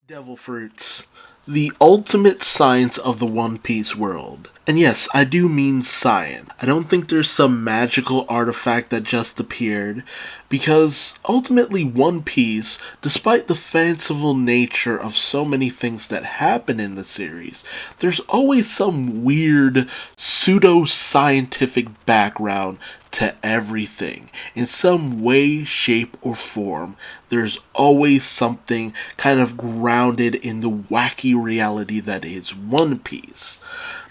Devil fruits. The ultimate science of the One Piece world. And yes, I do mean science. I don't think there's some magical artifact that just appeared, because ultimately One Piece, despite the fanciful nature of so many things that happen in the series, there's always some weird pseudo-scientific background to everything. In some way, shape, or form, there's always something kind of grounded in the wacky reality that is One Piece.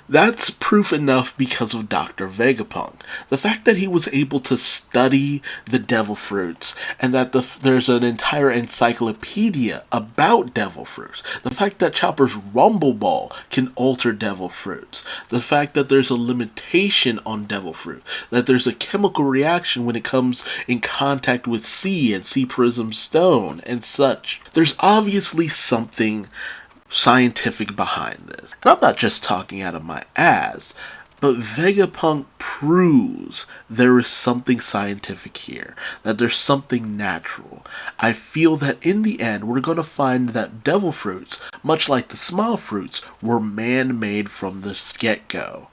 That's proof enough because of Dr. Vegapunk. The fact that he was able to study the devil fruits and that there's an entire encyclopedia about devil fruits. The fact that Chopper's Rumble Ball can alter devil fruits. The fact that there's a limitation on devil fruit. That there's a chemical reaction when it comes in contact with sea and sea prism stone and such. There's obviously something scientific behind this. And I'm not just talking out of my ass, but Vegapunk proves there is something scientific here, that there's something natural. I feel that in the end, we're going to find that devil fruits, much like the small fruits, were man-made from the get-go,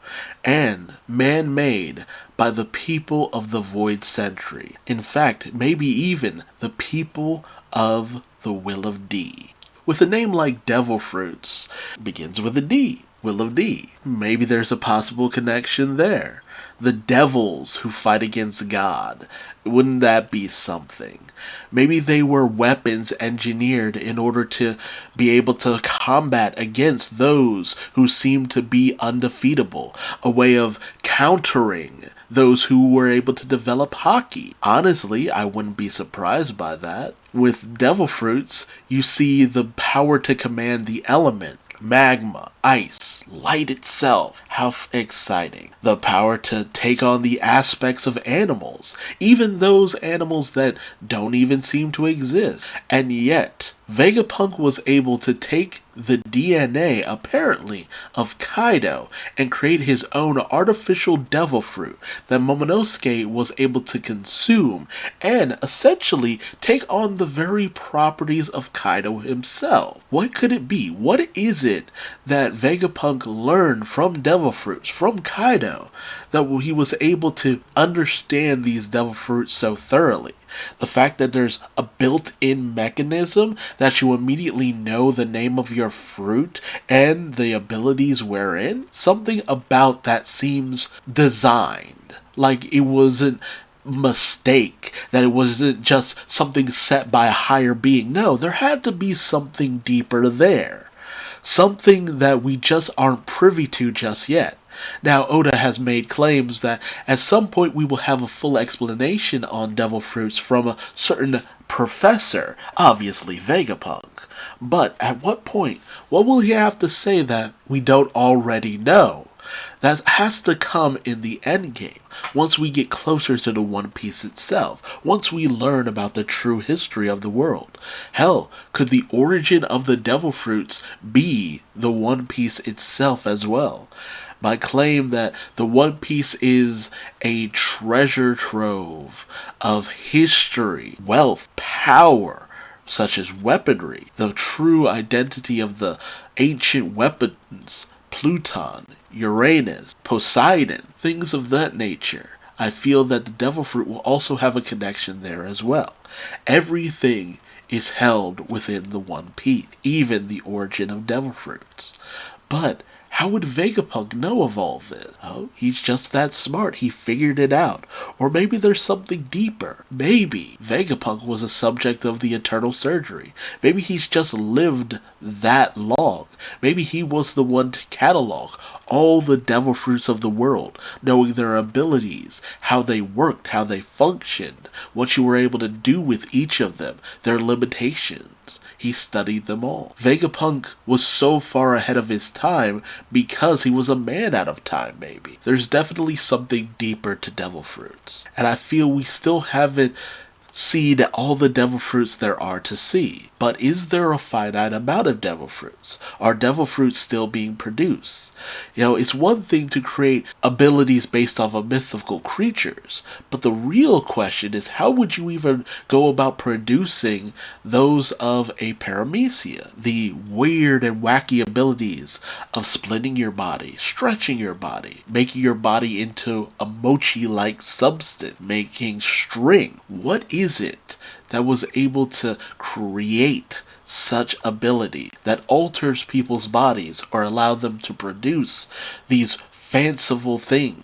and man-made by the people of the Void Century. In fact, maybe even the people of the Will of D. With a name like Devil Fruits, begins with a D, Will of D. Maybe there's a possible connection there. The devils who fight against God. Wouldn't that be something? Maybe they were weapons engineered in order to be able to combat against those who seem to be undefeatable. A way of countering those who were able to develop Haki. Honestly, I wouldn't be surprised by that. With devil fruits, you see the power to command the element, magma, ice, light itself. How exciting. The power to take on the aspects of animals, even those animals that don't even seem to exist. And yet, Vegapunk was able to take the DNA, apparently, of Kaido and create his own artificial devil fruit that Momonosuke was able to consume and essentially take on the very properties of Kaido himself. What could it be? What is it that Vegapunk learned from devil fruits, from Kaido, that he was able to understand these devil fruits so thoroughly? The fact that there's a built-in mechanism that you immediately know the name of your fruit and the abilities wherein? Something about that seems designed. Like it wasn't mistake, that it wasn't just something set by a higher being. No, there had to be something deeper there. Something that we just aren't privy to just yet. Now, Oda has made claims that at some point we will have a full explanation on devil fruits from a certain professor, obviously Vegapunk. But at what point? What will he have to say that we don't already know? That has to come in the endgame, once we get closer to the One Piece itself, once we learn about the true history of the world. Hell, could the origin of the devil fruits be the One Piece itself as well? My claim that the One Piece is a treasure trove of history, wealth, power, such as weaponry, the true identity of the ancient weapons, Pluton, Uranus, Poseidon, things of that nature. I feel that the devil fruit will also have a connection there as well. Everything is held within the One Piece, even the origin of devil fruits. But how would Vegapunk know of all this? Oh, he's just that smart. He figured it out. Or maybe there's something deeper. Maybe Vegapunk was a subject of the eternal surgery. Maybe he's just lived that long. Maybe he was the one to catalog all the devil fruits of the world, knowing their abilities, how they worked, how they functioned, what you were able to do with each of them, their limitations. He studied them all. Vegapunk was so far ahead of his time because he was a man out of time, maybe. There's definitely something deeper to devil fruits. And I feel we still haven't seed all the devil fruits there are to see. But is there a finite amount of devil fruits? Are devil fruits still being produced? It's one thing to create abilities based off of mythical creatures, but the real question is, how would you even go about producing those of a paramecia? The weird and wacky abilities of splitting your body, stretching your body, making your body into a mochi-like substance, making string. What is it that was able to create such ability that alters people's bodies or allow them to produce these fanciful things?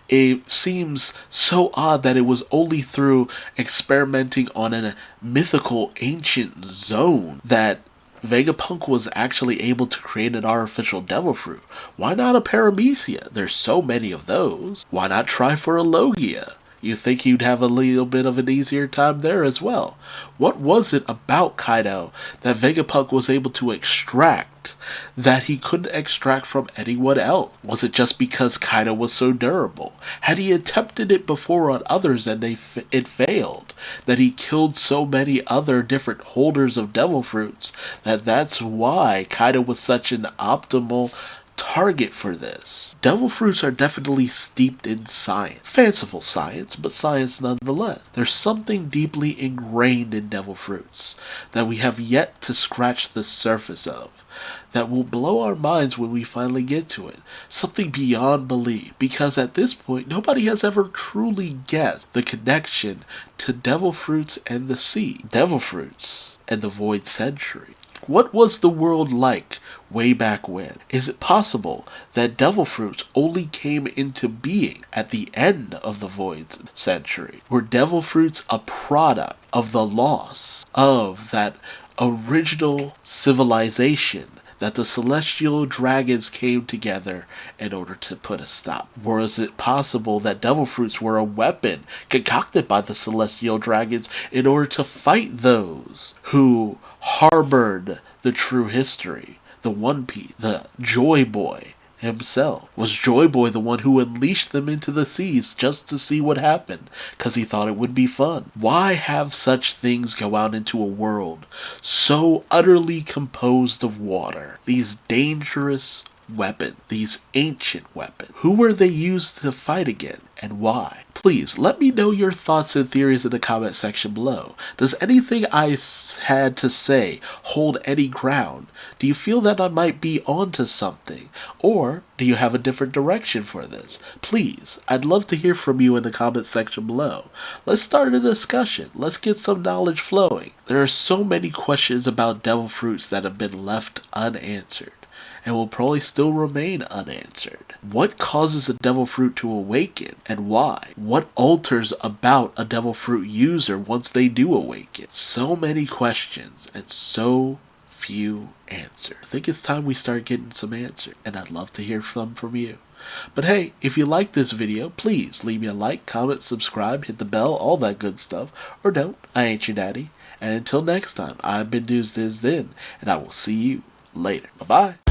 It seems so odd that it was only through experimenting on a mythical ancient zone that Vegapunk was actually able to create an artificial devil fruit. Why not a paramecia? There's so many of those. Why not try for a Logia? You think you'd have a little bit of an easier time there as well. What was it about Kaido that Vegapunk was able to extract that he couldn't extract from anyone else? Was it just because Kaido was so durable? Had he attempted it before on others and it failed? That he killed so many other different holders of devil fruits that's why Kaido was such an optimal target for this. Devil fruits are definitely steeped in science. Fanciful science, but science nonetheless. There's something deeply ingrained in devil fruits that we have yet to scratch the surface of, that will blow our minds when we finally get to it. Something beyond belief, because at this point, nobody has ever truly guessed the connection to devil fruits and the sea. Devil fruits and the Void Century. What was the world like way back when? Is it possible that devil fruits only came into being at the end of the Void Century? Were devil fruits a product of the loss of that original civilization that the celestial dragons came together in order to put a stop? Was it possible that devil fruits were a weapon concocted by the celestial dragons in order to fight those who harbored the true history? The One Piece, the Joy Boy himself. Was Joy Boy the one who unleashed them into the seas just to see what happened, because he thought it would be fun? Why have such things go out into a world so utterly composed of water? These dangerous weapons, these ancient weapons. Who were they used to fight again, and why? Please let me know your thoughts and theories in the comment section below. Does anything I had to say hold any ground? Do you feel that I might be onto something? Or do you have a different direction for this? Please, I'd love to hear from you in the comment section below. Let's start a discussion. Let's get some knowledge flowing. There are so many questions about devil fruits that have been left unanswered, and will probably still remain unanswered. What causes a devil fruit to awaken, and why? What alters about a devil fruit user once they do awaken? So many questions, and so few answers. I think it's time we start getting some answers, and I'd love to hear from you. But hey, if you like this video, please leave me a like, comment, subscribe, hit the bell, all that good stuff. Or don't, I ain't your daddy. And until next time, I've been Duuz-Diz-Din, and I will see you later. Bye-bye.